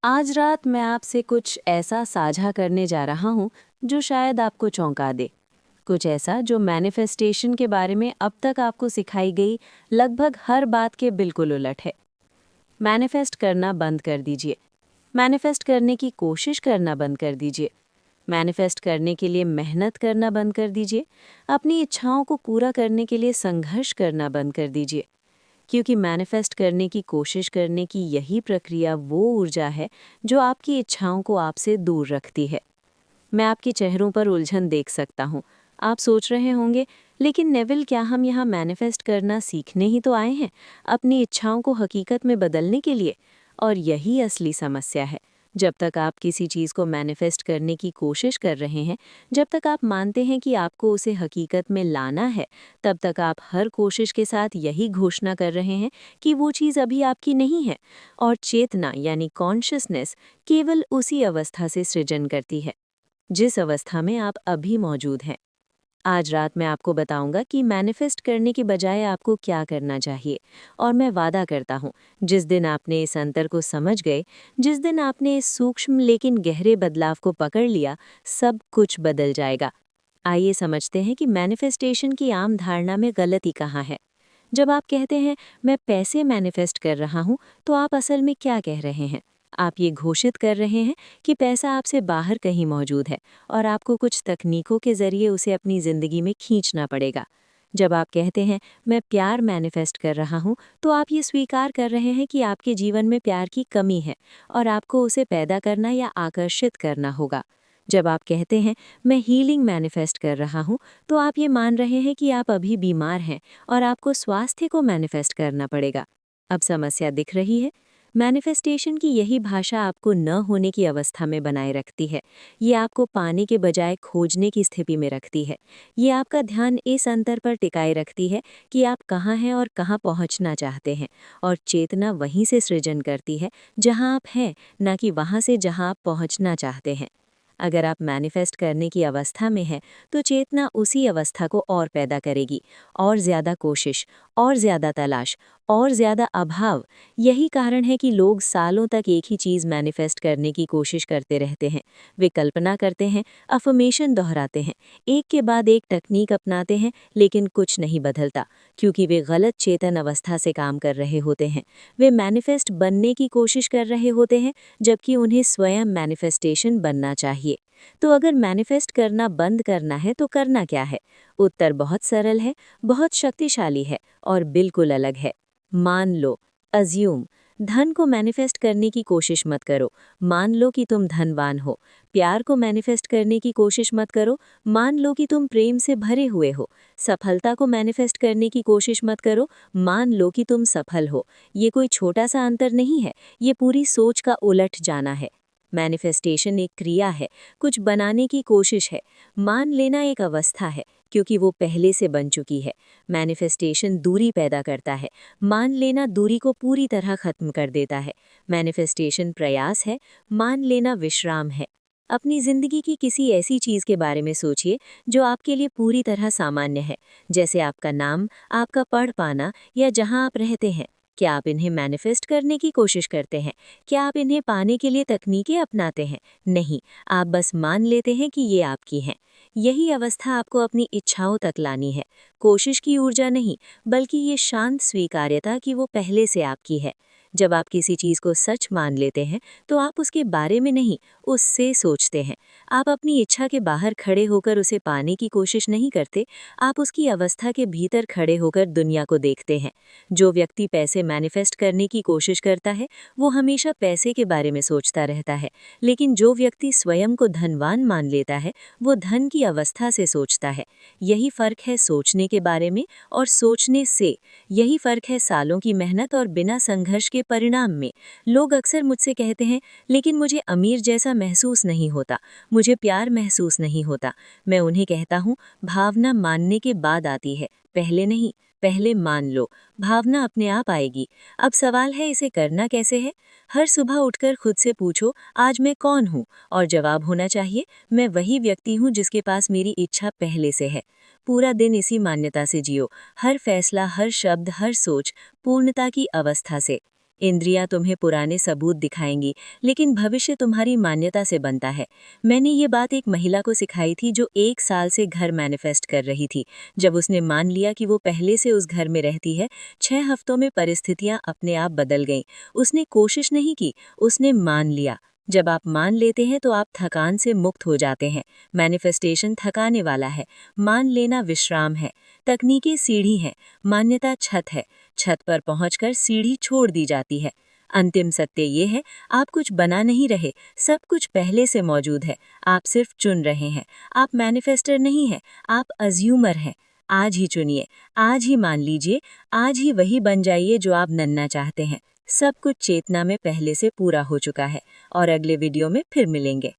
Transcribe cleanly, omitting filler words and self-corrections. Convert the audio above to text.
आज रात मैं आपसे कुछ ऐसा साझा करने जा रहा हूँ जो शायद आपको चौंका दे। कुछ ऐसा जो मैनिफेस्टेशन के बारे में अब तक आपको सिखाई गई लगभग हर बात के बिल्कुल उलट है। मैनिफेस्ट करना बंद कर दीजिए। मैनिफेस्ट करने की कोशिश करना बंद कर दीजिए। मैनिफेस्ट करने के लिए मेहनत करना बंद कर दीजिए। अपनी इच्छाओं को पूरा करने के लिए संघर्ष करना बंद कर दीजिए। क्योंकि मैनिफेस्ट करने की कोशिश करने की यही प्रक्रिया वो ऊर्जा है जो आपकी इच्छाओं को आपसे दूर रखती है। मैं आपके चेहरों पर उलझन देख सकता हूँ। आप सोच रहे होंगे, लेकिन नेविल, क्या हम यहाँ मैनिफेस्ट करना सीखने ही तो आए हैं, अपनी इच्छाओं को हकीकत में बदलने के लिए? और यही असली समस्या है। जब तक आप किसी चीज़ को मैनिफेस्ट करने की कोशिश कर रहे हैं, जब तक आप मानते हैं कि आपको उसे हकीकत में लाना है, तब तक आप हर कोशिश के साथ यही घोषणा कर रहे हैं कि वो चीज़ अभी आपकी नहीं है। और चेतना यानी कॉन्शियसनेस केवल उसी अवस्था से सृजन करती है जिस अवस्था में आप अभी मौजूद हैं। आज रात मैं आपको बताऊंगा कि मैनिफेस्ट करने के बजाय आपको क्या करना चाहिए। और मैं वादा करता हूँ, जिस दिन आपने इस अंतर को समझ गए, जिस दिन आपने इस सूक्ष्म लेकिन गहरे बदलाव को पकड़ लिया, सब कुछ बदल जाएगा। आइए समझते हैं कि मैनिफेस्टेशन की आम धारणा में गलती कहाँ है। जब आप कहते हैं मैं पैसे मैनिफेस्ट कर रहा हूँ, तो आप असल में क्या कह रहे हैं? आप ये घोषित कर रहे हैं कि पैसा आपसे बाहर कहीं मौजूद है और आपको कुछ तकनीकों के जरिए उसे अपनी ज़िंदगी में खींचना पड़ेगा। जब आप कहते हैं मैं प्यार मैनिफेस्ट कर रहा हूँ, तो आप ये स्वीकार कर रहे हैं कि आपके जीवन में प्यार की कमी है और आपको उसे पैदा करना या आकर्षित करना होगा। जब आप कहते हैं मैं हीलिंग मैनिफेस्ट कर रहा हूँ, तो आप ये मान रहे हैं कि आप अभी बीमार हैं और आपको स्वास्थ्य को मैनिफेस्ट करना पड़ेगा। अब समस्या दिख रही है? मैनिफेस्टेशन की यही भाषा आपको न होने की अवस्था में बनाए रखती है। ये आपको पाने के बजाय खोजने की स्थिति में रखती है। ये आपका ध्यान इस अंतर पर टिकाए रखती है कि आप कहाँ हैं और कहाँ पहुँचना चाहते हैं। और चेतना वहीं से सृजन करती है जहाँ आप हैं, न कि वहाँ से जहाँ आप पहुँचना चाहते हैं। अगर आप मैनिफेस्ट करने की अवस्था में हैं, तो चेतना उसी अवस्था को और पैदा करेगी। और ज़्यादा कोशिश, और ज़्यादा तलाश, और ज़्यादा अभाव। यही कारण है कि लोग सालों तक एक ही चीज़ मैनिफेस्ट करने की कोशिश करते रहते हैं। वे कल्पना करते हैं, अफर्मेशन दोहराते हैं, एक के बाद एक तकनीक अपनाते हैं, लेकिन कुछ नहीं बदलता, क्योंकि वे गलत चेतन अवस्था से काम कर रहे होते हैं। वे मैनिफेस्ट बनने की कोशिश कर रहे होते हैं, जबकि उन्हें स्वयं मैनिफेस्टेशन बनना चाहिए। तो अगर मैनिफेस्ट करना बंद करना है, तो करना क्या है? उत्तर बहुत सरल है, बहुत शक्तिशाली है और बिल्कुल अलग है। मान लो, अज्यूम। धन को मैनिफेस्ट करने की कोशिश मत करो, मान लो कि तुम धनवान हो। प्यार को मैनिफेस्ट करने की कोशिश मत करो, मान लो कि तुम प्रेम से भरे हुए हो। सफलता को मैनिफेस्ट करने की कोशिश मत करो, मान लो कि तुम सफल हो। ये कोई छोटा सा अंतर नहीं है, ये पूरी सोच का उलट जाना है। मैनिफेस्टेशन एक क्रिया है, कुछ बनाने की कोशिश है। मान लेना एक अवस्था है, क्योंकि वो पहले से बन चुकी है। मैनिफेस्टेशन दूरी पैदा करता है, मान लेना दूरी को पूरी तरह खत्म कर देता है। मैनिफेस्टेशन प्रयास है, मान लेना विश्राम है। अपनी जिंदगी की किसी ऐसी चीज के बारे में सोचिए जो आपके लिए पूरी तरह सामान्य है, जैसे आपका नाम, आपका पढ़ पाना या जहां आप रहते हैं। क्या आप इन्हें मैनिफेस्ट करने की कोशिश करते हैं? क्या आप इन्हें पाने के लिए तकनीकें अपनाते हैं? नहीं, आप बस मान लेते हैं कि ये आपकी हैं। यही अवस्था आपको अपनी इच्छाओं तक लानी है। कोशिश की ऊर्जा नहीं, बल्कि ये शांत स्वीकार्यता कि वो पहले से आपकी है। जब आप किसी चीज़ को सच मान लेते हैं, तो आप उसके बारे में नहीं, उससे सोचते हैं। आप अपनी इच्छा के बाहर खड़े होकर उसे पाने की कोशिश नहीं करते, आप उसकी अवस्था के भीतर खड़े होकर दुनिया को देखते हैं। जो व्यक्ति पैसे मैनिफेस्ट करने की कोशिश करता है, वो हमेशा पैसे के बारे में सोचता रहता है। लेकिन जो व्यक्ति स्वयं को धनवान मान लेता है, वो धन की अवस्था से सोचता है। यही फर्क है सोचने के बारे में और सोचने से। यही फर्क है सालों की मेहनत और बिना संघर्ष के परिणाम में। लोग अक्सर मुझसे कहते हैं, लेकिन मुझे अमीर जैसा महसूस नहीं होता, मुझे प्यार महसूस नहीं होता। मैं उन्हें कहता हूँ, भावना मानने के बाद आती है, पहले नहीं। पहले मान लो, भावना अपने आप आएगी। अब सवाल है, इसे करना कैसे है? हर सुबह उठकर खुद से पूछो, आज मैं कौन हूँ? और जवाब होना चाहिए, मैं वही व्यक्ति हूँ जिसके पास मेरी इच्छा पहले से है। पूरा दिन इसी मान्यता से जियो, हर फैसला, हर शब्द, हर सोच पूर्णता की अवस्था से। इंद्रियां तुम्हें पुराने सबूत दिखाएंगी, लेकिन भविष्य तुम्हारी मान्यता से बनता है। मैंने ये बात एक महिला को सिखाई थी जो 1 साल से घर मैनिफेस्ट कर रही थी। जब उसने मान लिया कि वो पहले से उस घर में रहती है, 6 हफ्तों में परिस्थितियां अपने आप बदल गईं। उसने कोशिश नहीं की, उसने मान लिया। जब आप मान लेते हैं तो आप थकान से मुक्त हो जाते हैं। मैनिफेस्टेशन थकाने वाला है, मान लेना विश्राम है। तकनीकें सीढ़ी हैं, मान्यता छत है। छत पर पहुंचकर सीढ़ी छोड़ दी जाती है। अंतिम सत्य ये है, आप कुछ बना नहीं रहे, सब कुछ पहले से मौजूद है। आप सिर्फ चुन रहे हैं। आप मैनिफेस्टर नहीं हैं, आप अज्यूमर हैं। आज ही चुनिए, आज ही मान लीजिए, आज ही वही बन जाइए जो आप बनना चाहते हैं। सब कुछ चेतना में पहले से पूरा हो चुका है। और अगले वीडियो में फिर मिलेंगे।